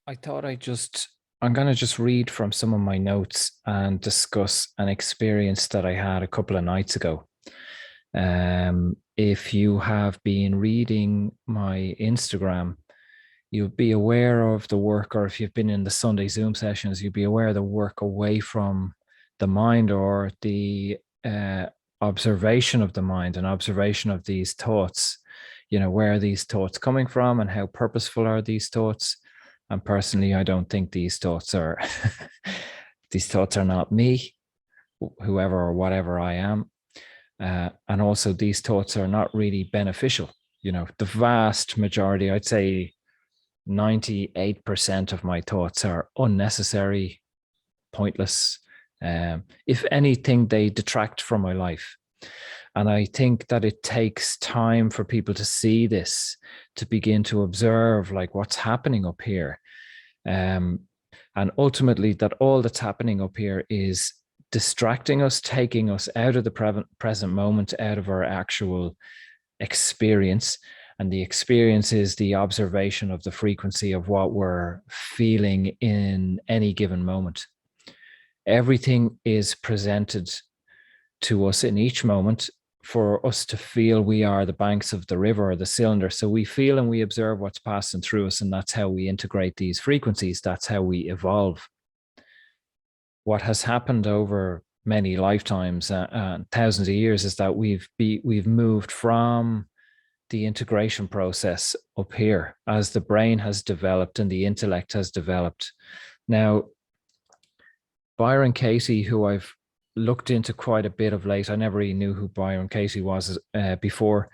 I thought I'm going to just read from some of my notes and discuss an experience that I had a couple of nights ago. If you have been reading my Instagram, you'll be aware of the work, or if you've been in the Sunday Zoom sessions, you'll be aware of the work away from the mind, or the observation of the mind and observation of these thoughts. Where are these thoughts coming from and how purposeful are these thoughts? And personally, I don't think these thoughts are these thoughts are not me, whoever or whatever I am. And also, these thoughts are not really beneficial. The vast majority, I'd say 98% of my thoughts are unnecessary, pointless. If anything, they detract from my life. And I think that it takes time for people to see this, to begin to observe like what's happening up here. Um, and ultimately, that all that's happening up here is distracting us, taking us out of the present moment, out of our actual experience. And the experience is the observation of the frequency of what we're feeling in any given moment. Everything is presented to us in each moment for us to feel we are the banks of the river or the cylinder. So we feel and we observe what's passing through us, and that's how we integrate these frequencies. That's how we evolve. What has happened over many lifetimes and thousands of years is that we've moved from the integration process up here as the brain has developed and the intellect has developed. Now, Byron Katie, who I've looked into quite a bit of late, I never really knew who Byron Katie was before.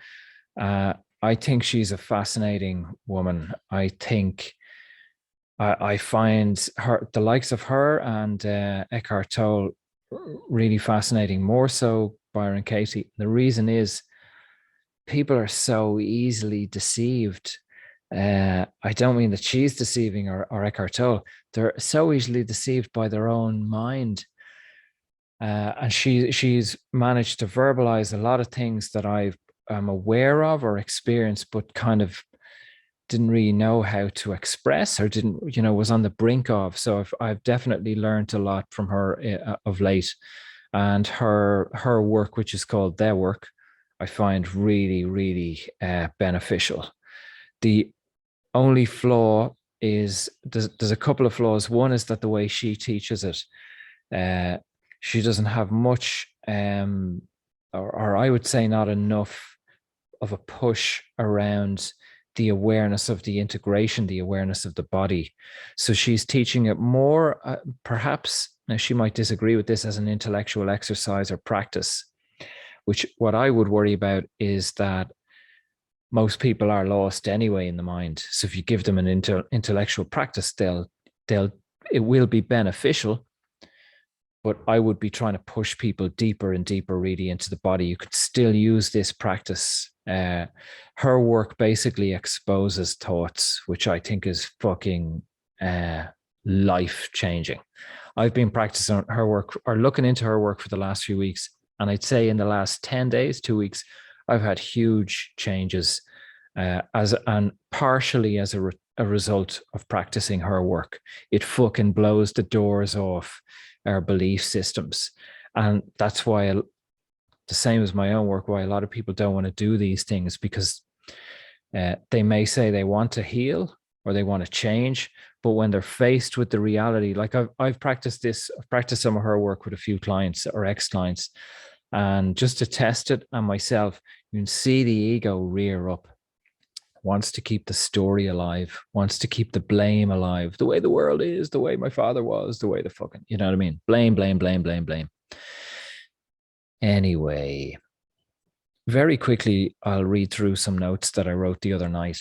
I think she's a fascinating woman. I find her, the likes of her and Eckhart Tolle, really fascinating. More so Byron Katie. The reason is people are so easily deceived. I don't mean that she's deceiving or Eckhart Tolle. They're so easily deceived by their own mind. And she's managed to verbalize a lot of things that I'm aware of or experienced, but kind of didn't really know how to express, or didn't, was on the brink of. So I've definitely learned a lot from her of late. And her work, which is called Their Work, I find really, really beneficial. The only flaw is there's a couple of flaws. One is that the way she teaches it, uh, she doesn't have much, or I would say not enough of a push around the awareness of the integration, the awareness of the body. So she's teaching it more, perhaps, now she might disagree with this, as an intellectual exercise or practice, which what I would worry about is that most people are lost anyway in the mind. So if you give them an intellectual practice, it will be beneficial, but I would be trying to push people deeper and deeper really into the body. You could still use this practice. Her work basically exposes thoughts, which I think is fucking life changing. I've been practicing her work or looking into her work for the last few weeks. And I'd say in the last 10 days, 2 weeks, I've had huge changes and partially as a result of practicing her work. It fucking blows the doors off our belief systems. And that's why, the same as my own work, why a lot of people don't want to do these things, because they may say they want to heal or they want to change, but when they're faced with the reality, like I've practiced some of her work with a few clients or ex-clients, and just to test it on myself, you can see the ego rear up, wants to keep the story alive, wants to keep the blame alive, the way the world is, the way my father was, the way the fucking, you know what I mean? Blame, blame, blame, blame, blame. Anyway, very quickly, I'll read through some notes that I wrote the other night.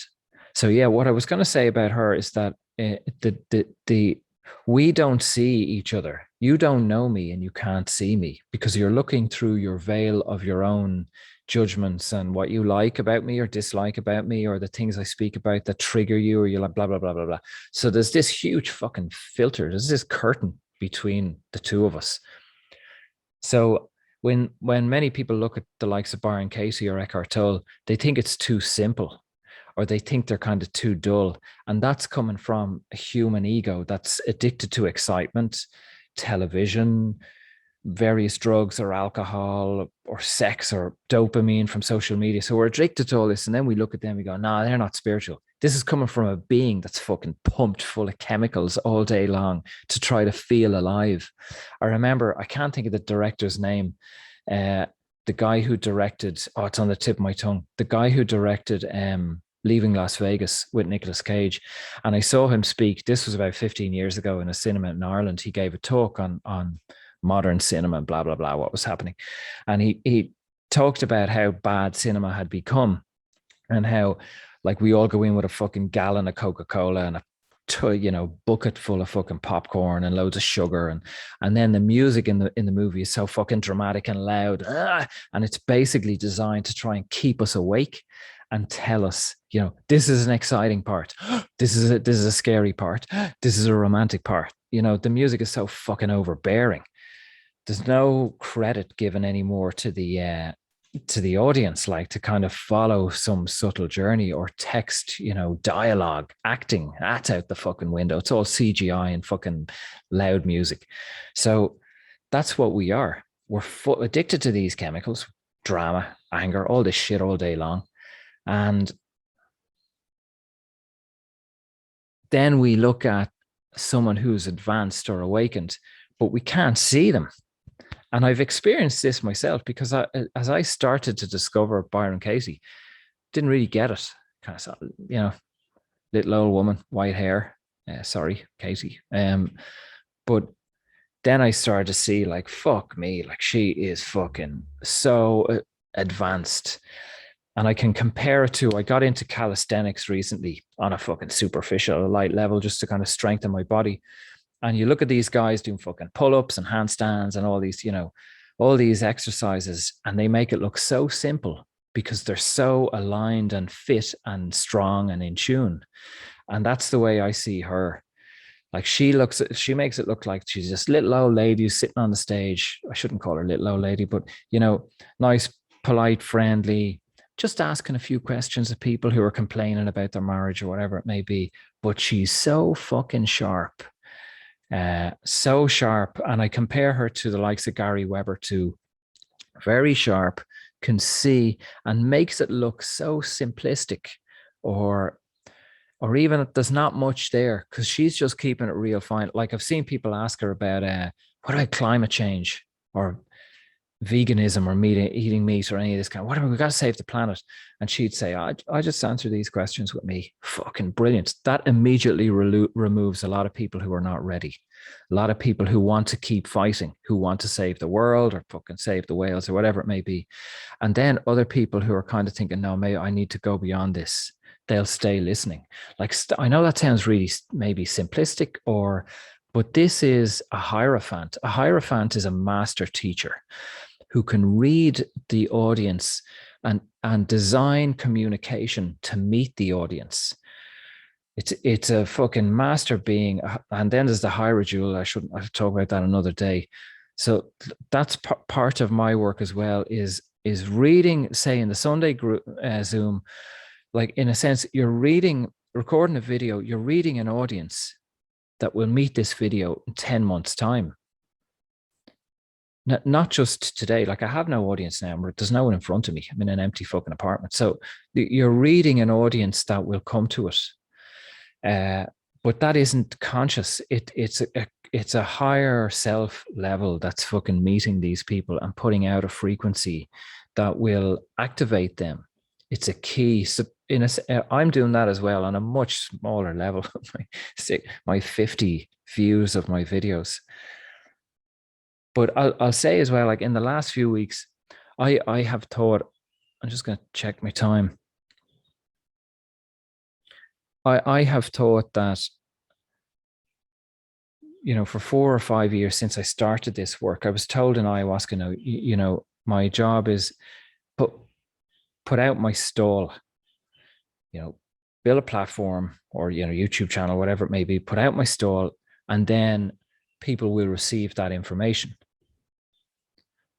So yeah, what I was going to say about her is that the we don't see each other. You don't know me and you can't see me because you're looking through your veil of your own judgments and what you like about me or dislike about me, or the things I speak about that trigger you, or you're like blah blah blah blah blah. So there's this huge fucking filter. There's this curtain between the two of us. So when many people look at the likes of Byron Katie or Eckhart Tolle, they think it's too simple. or they think they're kind of too dull. And that's coming from a human ego that's addicted to excitement, television, various drugs or alcohol or sex or dopamine from social media. So we're addicted to all this. And then we look at them, we go, nah, they're not spiritual. This is coming from a being that's fucking pumped full of chemicals all day long to try to feel alive. I remember, I can't think of the director's name. Uh, the guy who directed, oh, it's on the tip of my tongue. The guy who directed Leaving Las Vegas with Nicolas Cage. And I saw him speak. This was about 15 years ago in a cinema in Ireland. He gave a talk on modern cinema and blah, blah, blah, what was happening. And he talked about how bad cinema had become and how like we all go in with a fucking gallon of Coca-Cola and a bucket full of fucking popcorn and loads of sugar, and then the music in the movie is so fucking dramatic and loud, and it's basically designed to try and keep us awake and tell us, this is an exciting part, this is a scary part, this is a romantic part. The music is so fucking overbearing. There's no credit given anymore to the audience, like to kind of follow some subtle journey or text, dialogue, acting. That's out the fucking window. It's all CGI and fucking loud music. So that's what we are. We're addicted to these chemicals, drama, anger, all this shit all day long. And then we look at someone who's advanced or awakened, but we can't see them. And I've experienced this myself because as I started to discover Byron Katie, didn't really get it. Kind of, little old woman, white hair. Sorry, Katie. But then I started to see, like, fuck me, like she is fucking so advanced. And I can compare it to, I got into calisthenics recently on a fucking superficial light level just to kind of strengthen my body. And you look at these guys doing fucking pull-ups and handstands and all these exercises, and they make it look so simple because they're so aligned and fit and strong and in tune. And that's the way I see her. Like she makes it look like she's this little old lady who's sitting on the stage. I shouldn't call her little old lady, but nice, polite, friendly, just asking a few questions of people who are complaining about their marriage or whatever it may be. But she's so fucking sharp. So sharp. And I compare her to the likes of Gary Weber too. Very sharp, can see, and makes it look so simplistic, or even there's not much there because she's just keeping it real fine. Like I've seen people ask her about what about climate change or veganism or eating meat or any of this kind of whatever. We got to save the planet. And she'd say, I just answer these questions with me. Fucking brilliant. That immediately removes a lot of people who are not ready. A lot of people who want to keep fighting, who want to save the world or fucking save the whales or whatever it may be. And then other people who are kind of thinking, no, maybe I need to go beyond this. They'll stay listening. Like, I know that sounds really maybe simplistic, but this is a hierophant. A hierophant is a master teacher who can read the audience and design communication to meet the audience. It's a fucking master being. And then there's the hierodule. I'll talk about that another day. So that's part of my work as well, is reading, say in the Sunday group Zoom, like in a sense, recording a video, you're reading an audience that will meet this video in 10 months time. Not just today. Like I have no audience now. There's no one in front of me. I'm in an empty fucking apartment. So you're reading an audience that will come to it. But that isn't conscious. It's a higher self level that's fucking meeting these people and putting out a frequency that will activate them. It's a key. So I'm doing that as well on a much smaller level. my 50 views of my videos. But I'll say as well, like in the last few weeks, I have thought, I'm just going to check my time. I have thought that, for 4 or 5 years since I started this work, I was told in ayahuasca, my job is put out my stall, build a platform or, YouTube channel, whatever it may be, put out my stall, and then people will receive that information.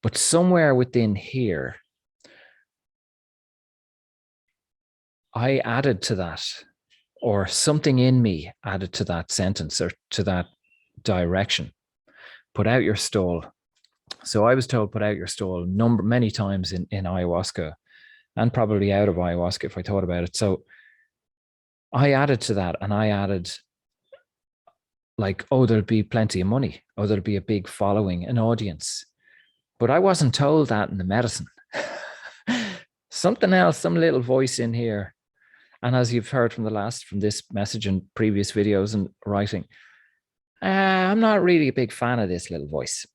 But somewhere within here, I added to that, or something in me added to that sentence or to that direction. Put out your stall. So I was told put out your stall many times in ayahuasca, and probably out of ayahuasca if I thought about it. So I added to that, and I added like, oh, there'll be plenty of money. Oh, there'll be a big following, an audience. But I wasn't told that in the medicine. Something else, some little voice in here. And as you've heard from this message and previous videos and writing, I'm not really a big fan of this little voice.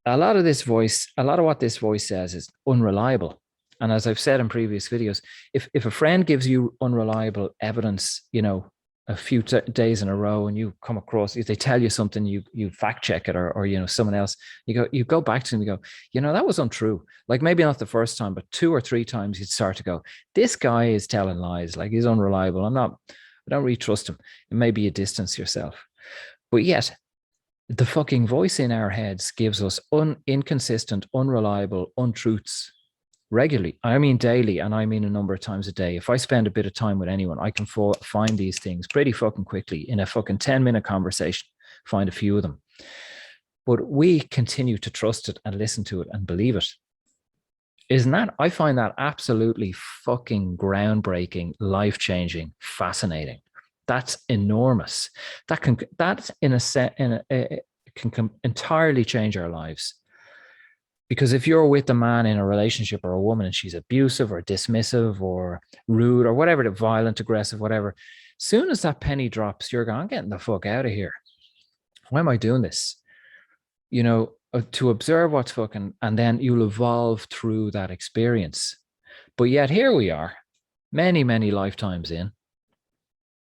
A lot of what this voice says is unreliable. And as I've said in previous videos, if a friend gives you unreliable evidence, a few days in a row, and you come across, if they tell you something, you fact check it, or someone else, you go back to them, you go, that was untrue. Like maybe not the first time, but 2 or 3 times you'd start to go, this guy is telling lies, like he's unreliable. I don't really trust him. And maybe you distance yourself. But yet the fucking voice in our heads gives us inconsistent, unreliable untruths regularly. I mean daily, and I mean a number of times a day. If I spend a bit of time with anyone, I can find these things pretty fucking quickly in a fucking 10-minute conversation, find a few of them. But we continue to trust it and listen to it and believe it. I find that absolutely fucking groundbreaking, life-changing, fascinating. That's enormous. That can entirely change our lives. Because if you're with a man in a relationship or a woman and she's abusive or dismissive or rude or whatever, violent, aggressive, whatever, soon as that penny drops, you're going, I'm getting the fuck out of here. Why am I doing this? To observe what's fucking, and then you'll evolve through that experience. But yet here we are, many, many lifetimes in.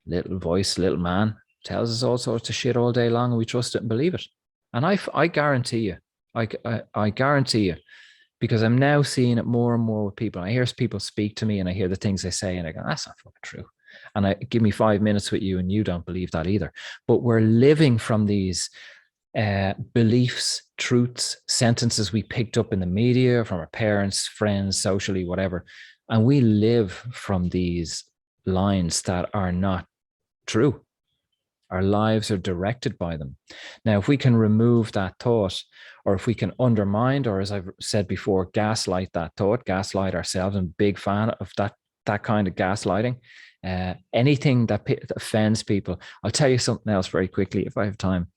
Little voice, little man tells us all sorts of shit all day long, and we trust it and believe it. And I guarantee you, I guarantee you, because I'm now seeing it more and more with people. I hear people speak to me and I hear the things they say and I go, that's not fucking true. And give me 5 minutes with you and you don't believe that either. But we're living from these beliefs, truths, sentences we picked up in the media, from our parents, friends, socially, whatever. And we live from these lines that are not true. Our lives are directed by them. Now, if we can remove that thought, or if we can undermine, or as I've said before, gaslight that thought, gaslight ourselves, I'm a big fan of that kind of gaslighting. Anything that offends people. I'll tell you something else very quickly if I have time.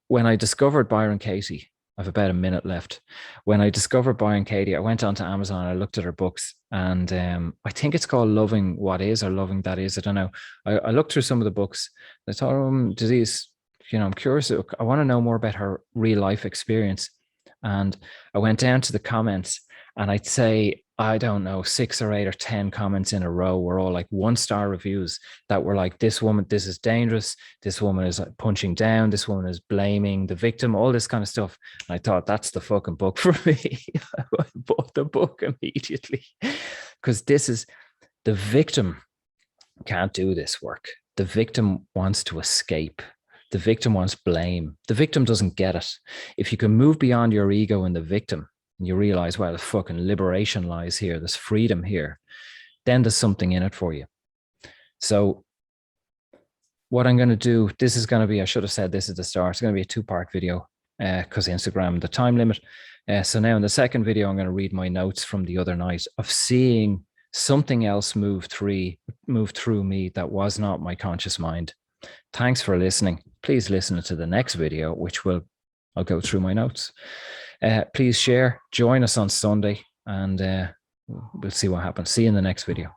When I discovered Byron Katie, I have about a minute left. When I discovered Byron Katie, I went onto Amazon, I looked at her books, and I think it's called Loving What Is or Loving That Is. I don't know. I looked through some of the books. I thought, disease, I'm curious. I want to know more about her real life experience. And I went down to the comments, and I'd say, I don't know, 6 or 8 or 10 comments in a row were all like 1-star reviews that were like, this woman, this is dangerous. This woman is punching down. This woman is blaming the victim, all this kind of stuff. And I thought, that's the fucking book for me. I bought the book immediately, because this is, the victim can't do this work. The victim wants to escape. The victim wants blame. The victim doesn't get it. If you can move beyond your ego and the victim, and you realize, well, the fucking liberation lies here, there's freedom here, then there's something in it for you. So what I'm going to do, this is going to be, I should have said this at the start, it's going to be a 2-part video because Instagram, the time limit. So now in the second video, I'm going to read my notes from the other night of seeing something else move through me that was not my conscious mind. Thanks for listening. Please listen to the next video, which I'll go through my notes. Please share, join us on Sunday, and we'll see what happens. See you in the next video.